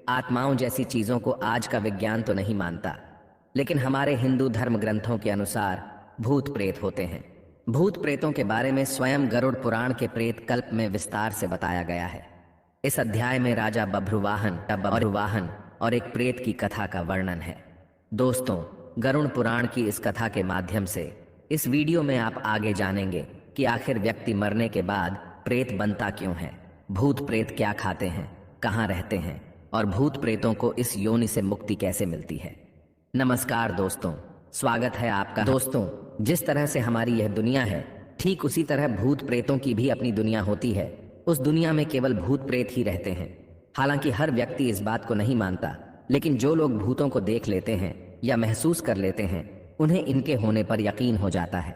आत्माओं जैसी चीजों को आज का विज्ञान तो नहीं मानता, लेकिन हमारे हिंदू धर्म ग्रंथों के अनुसार भूत प्रेत होते हैं। भूत प्रेतों के बारे में स्वयं गरुड़ पुराण के प्रेत कल्प में विस्तार से बताया गया है। इस अध्याय में राजा बभ्रुवाहन और एक प्रेत की कथा का वर्णन है। दोस्तों, गरुड़ पुराण की इस कथा के माध्यम से इस वीडियो में आप आगे जानेंगे कि आखिर व्यक्ति मरने के बाद प्रेत बनता क्यों है, भूत प्रेत क्या खाते हैं, कहाँ रहते हैं और भूत प्रेतों को इस योनि से मुक्ति कैसे मिलती है। नमस्कार दोस्तों, स्वागत है आपका। दोस्तों, जिस तरह से हमारी यह दुनिया है, ठीक उसी तरह भूत प्रेतों की भी अपनी दुनिया होती है। उस दुनिया में केवल भूत प्रेत ही रहते हैं। हालांकि हर व्यक्ति इस बात को नहीं मानता, लेकिन जो लोग भूतों को देख लेते हैं या महसूस कर लेते हैं, उन्हें इनके होने पर यकीन हो जाता है।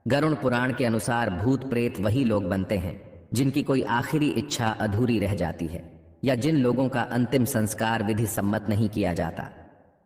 गरुड़ पुराण के अनुसार भूत प्रेत वही लोग बनते हैं जिनकी कोई आखिरी इच्छा अधूरी रह जाती है या जिन लोगों का अंतिम संस्कार विधि सम्मत नहीं किया जाता।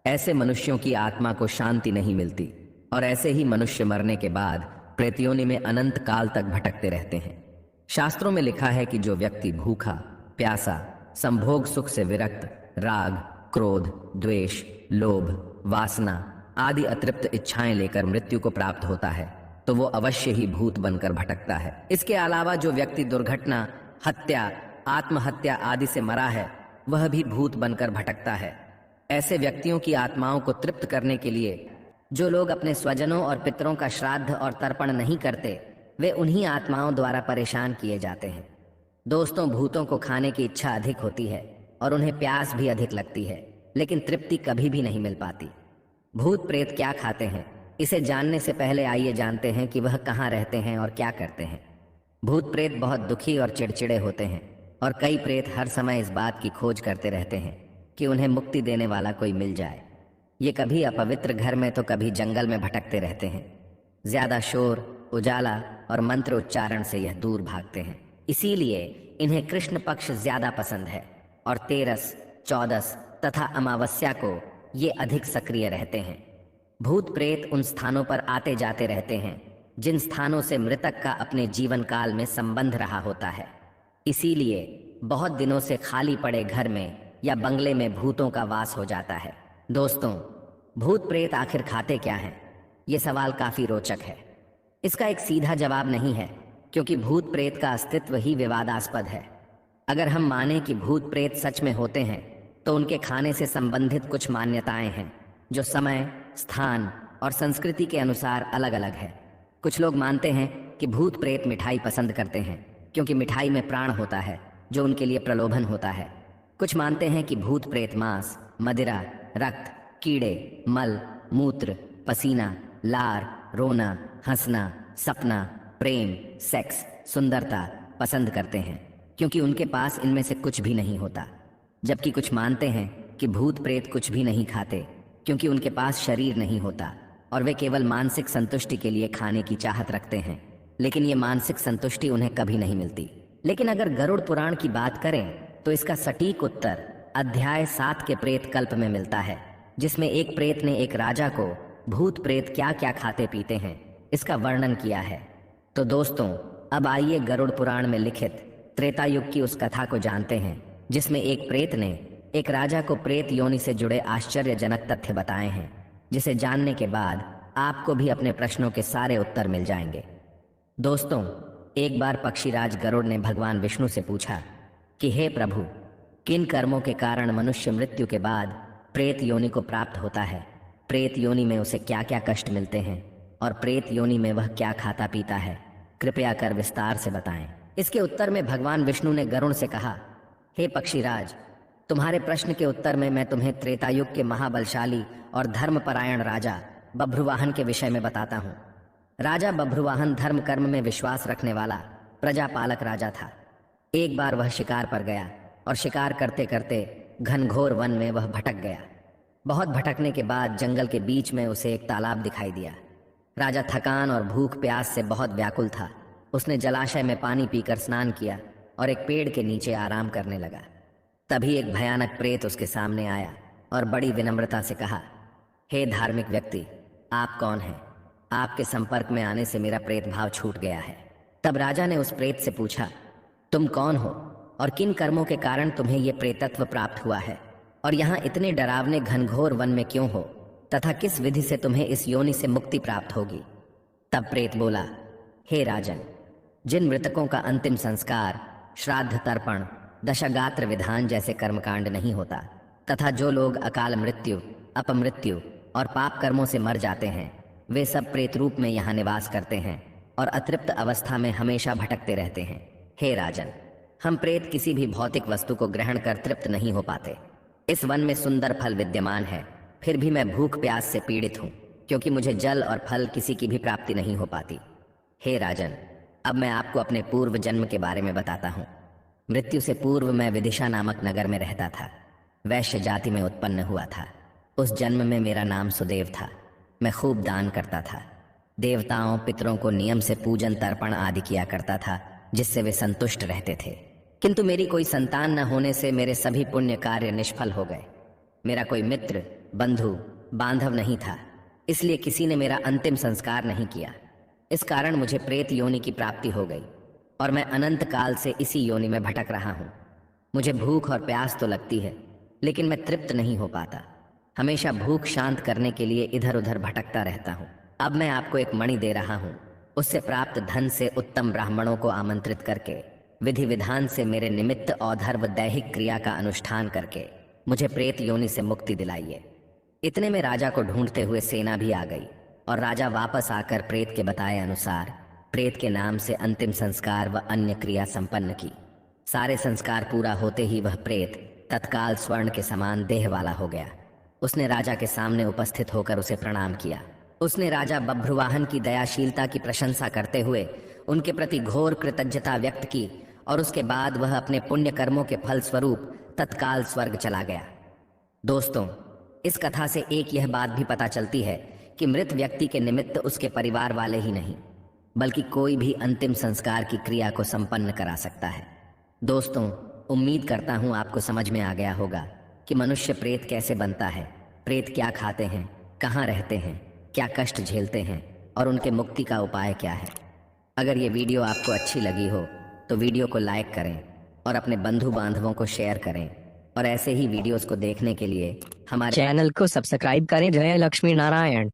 ऐसे मनुष्यों की आत्मा को शांति नहीं मिलती और ऐसे ही मनुष्य मरने के बाद प्रेत योनि में अनंत काल तक भटकते रहते हैं। शास्त्रों में लिखा है कि जो व्यक्ति भूखा, प्यासा, संभोग सुख से विरक्त, राग, क्रोध, द्वेष, लोभ, वासना आदि अतृप्त इच्छाएं लेकर मृत्यु को प्राप्त होता है, तो वो अवश्य ही भूत बनकर भटकता है। इसके अलावा जो व्यक्ति दुर्घटना, हत्या, आत्महत्या आदि से मरा है, वह भी भूत बनकर भटकता है। ऐसे व्यक्तियों की आत्माओं को तृप्त करने के लिए जो लोग अपने स्वजनों और पितरों का श्राद्ध और तर्पण नहीं करते, वे उन्हीं आत्माओं द्वारा परेशान किए जाते हैं। दोस्तों, भूतों को खाने की इच्छा अधिक होती है और उन्हें प्यास भी अधिक लगती है, लेकिन तृप्ति कभी भी नहीं मिल पाती। भूत प्रेत क्या खाते हैं, इसे जानने से पहले आइए जानते हैं कि वह कहाँ रहते हैं और क्या करते हैं। भूत प्रेत बहुत दुखी और चिड़चिड़े होते हैं और कई प्रेत हर समय इस बात की खोज करते रहते हैं कि उन्हें मुक्ति देने वाला कोई मिल जाए। ये कभी अपवित्र घर में तो कभी जंगल में भटकते रहते हैं। ज्यादा शोर, उजाला और मंत्र उच्चारण से यह दूर भागते हैं। इसीलिए इन्हें कृष्ण पक्ष ज्यादा पसंद है और तेरस, चौदस तथा अमावस्या को ये अधिक सक्रिय रहते हैं। भूत प्रेत उन स्थानों पर आते जाते रहते हैं जिन स्थानों से मृतक का अपने जीवन काल में संबंध रहा होता है। इसीलिए बहुत दिनों से खाली पड़े घर में या बंगले में भूतों का वास हो जाता है। दोस्तों, भूत प्रेत आखिर खाते क्या हैं? ये सवाल काफी रोचक है। इसका एक सीधा जवाब नहीं है, क्योंकि भूत प्रेत का अस्तित्व ही विवादास्पद है। अगर हम माने कि भूत प्रेत सच में होते हैं, तो उनके खाने से संबंधित कुछ मान्यताएं हैं जो समय, स्थान और संस्कृति के अनुसार अलग अलग है। कुछ लोग मानते हैं कि भूत प्रेत मिठाई पसंद करते हैं, क्योंकि मिठाई में प्राण होता है जो उनके लिए प्रलोभन होता है। कुछ मानते हैं कि भूत प्रेत मांस, मदिरा, रक्त, कीड़े, मल, मूत्र, पसीना, लार, रोना, हंसना, सपना, प्रेम, सेक्स, सुंदरता पसंद करते हैं, क्योंकि उनके पास इनमें से कुछ भी नहीं होता। जबकि कुछ मानते हैं कि भूत प्रेत कुछ भी नहीं खाते, क्योंकि उनके पास शरीर नहीं होता और वे केवल मानसिक संतुष्टि के लिए खाने की चाहत रखते हैं, लेकिन ये मानसिक संतुष्टि उन्हें कभी नहीं मिलती। लेकिन अगर गरुड़ पुराण की बात करें तो इसका सटीक उत्तर अध्याय 7 के प्रेत कल्प में मिलता है, जिसमें एक प्रेत ने एक राजा को भूत प्रेत क्या क्या खाते पीते हैं इसका वर्णन किया है। तो दोस्तों, अब आइए गरुड़ पुराण में लिखित त्रेता युग की उस कथा को जानते हैं, जिसमें एक प्रेत ने एक राजा को प्रेत योनि से जुड़े आश्चर्यजनक तथ्य बताए हैं, जिसे जानने के बाद आपको भी अपने प्रश्नों के सारे उत्तर मिल जाएंगे। दोस्तों, एक बार पक्षीराज गरुड़ ने भगवान विष्णु से पूछा कि हे प्रभु, किन कर्मों के कारण मनुष्य मृत्यु के बाद प्रेत योनि को प्राप्त होता है? प्रेत योनि में उसे क्या क्या कष्ट मिलते हैं और प्रेत योनि में वह क्या खाता पीता है? कृपया कर विस्तार से बताएं। इसके उत्तर में भगवान विष्णु ने गरुड़ से कहा, हे पक्षीराज, तुम्हारे प्रश्न के उत्तर में मैं तुम्हें त्रेतायुग के महाबलशाली और धर्मपरायण राजा बभ्रुवाहन के विषय में बताता हूँ। राजा बभ्रुवाहन धर्म कर्म में विश्वास रखने वाला प्रजापालक राजा था। एक बार वह शिकार पर गया और शिकार करते करते घनघोर वन में वह भटक गया। बहुत भटकने के बाद जंगल के बीच में उसे एक तालाब दिखाई दिया। राजा थकान और भूख प्यास से बहुत व्याकुल था। उसने जलाशय में पानी पीकर स्नान किया और एक पेड़ के नीचे आराम करने लगा। तभी एक भयानक प्रेत उसके सामने आया और बड़ी विनम्रता से कहा, हे धार्मिक व्यक्ति, आप कौन हैं? आपके संपर्क में आने से मेरा प्रेत भाव छूट गया है। तब राजा ने उस प्रेत से पूछा, तुम कौन हो और किन कर्मों के कारण तुम्हें ये प्रेतत्व प्राप्त हुआ है? और यहाँ इतने डरावने घनघोर वन में क्यों हो, तथा किस विधि से तुम्हें इस योनि से मुक्ति प्राप्त होगी? तब प्रेत बोला, हे राजन, जिन मृतकों का अंतिम संस्कार, श्राद्ध तर्पण, दशगात्र विधान जैसे कर्मकांड नहीं होता, तथा जो लोग अकाल मृत्यु, अपमृत्यु और पाप कर्मों से मर जाते हैं, वे सब प्रेत रूप में यहाँ निवास करते हैं और अतृप्त अवस्था में हमेशा भटकते रहते हैं। हे राजन, हम प्रेत किसी भी भौतिक वस्तु को ग्रहण कर तृप्त नहीं हो पाते। इस वन में सुंदर फल विद्यमान है, फिर भी मैं भूख प्यास से पीड़ित हूँ, क्योंकि मुझे जल और फल किसी की भी प्राप्ति नहीं हो पाती। हे राजन, अब मैं आपको अपने पूर्व जन्म के बारे में बताता हूँ। मृत्यु से पूर्व मैं विदिशा नामक नगर में रहता था। वैश्य जाति में उत्पन्न हुआ था। उस जन्म में मेरा नाम सुदेव था। मैं खूब दान करता था। देवताओं पितरों को नियम से पूजन तर्पण आदि किया करता था, जिससे वे संतुष्ट रहते थे। किंतु मेरी कोई संतान न होने से मेरे सभी पुण्य कार्य निष्फल हो गए। मेरा कोई मित्र, बंधु, बांधव नहीं था, इसलिए किसी ने मेरा अंतिम संस्कार नहीं किया। इस कारण मुझे प्रेत योनि की प्राप्ति हो गई और मैं अनंत काल से इसी योनि में भटक रहा हूँ। मुझे भूख और प्यास तो लगती है, लेकिन मैं तृप्त नहीं हो पाता। हमेशा भूख शांत करने के लिए इधर उधर भटकता रहता हूँ। अब मैं आपको एक मणि दे रहा हूँ। उससे प्राप्त धन से उत्तम ब्राह्मणों को आमंत्रित करके विधि विधान से मेरे निमित्त औधर्व दैहिक क्रिया का अनुष्ठान करके मुझे प्रेत योनि से मुक्ति दिलाइए। इतने में राजा को ढूंढते हुए सेना भी आ गई और राजा वापस आकर प्रेत के बताए अनुसार प्रेत के नाम से अंतिम संस्कार व अन्य क्रिया संपन्न की। सारे संस्कार पूरा होते ही वह प्रेत तत्काल स्वर्ण के समान देह वाला हो गया। उसने राजा के सामने उपस्थित होकर उसे प्रणाम किया। उसने राजा बभ्रुवाहन की दयाशीलता की प्रशंसा करते हुए उनके प्रति घोर कृतज्ञता व्यक्त की और उसके बाद वह अपने पुण्य कर्मों के फल स्वरूप तत्काल स्वर्ग चला गया। दोस्तों, इस कथा से एक यह बात भी पता चलती है कि मृत व्यक्ति के निमित्त उसके परिवार वाले ही नहीं, बल्कि कोई भी अंतिम संस्कार की क्रिया को संपन्न करा सकता है। दोस्तों, उम्मीद करता हूँ आपको समझ में आ गया होगा कि मनुष्य प्रेत कैसे बनता है, प्रेत क्या खाते हैं, कहाँ रहते हैं, क्या कष्ट झेलते हैं और उनके मुक्ति का उपाय क्या है। अगर ये वीडियो आपको अच्छी लगी हो तो वीडियो को लाइक करें और अपने बंधु बांधवों को शेयर करें और ऐसे ही वीडियोस को देखने के लिए हमारे चैनल को सब्सक्राइब करें। जय लक्ष्मी नारायण।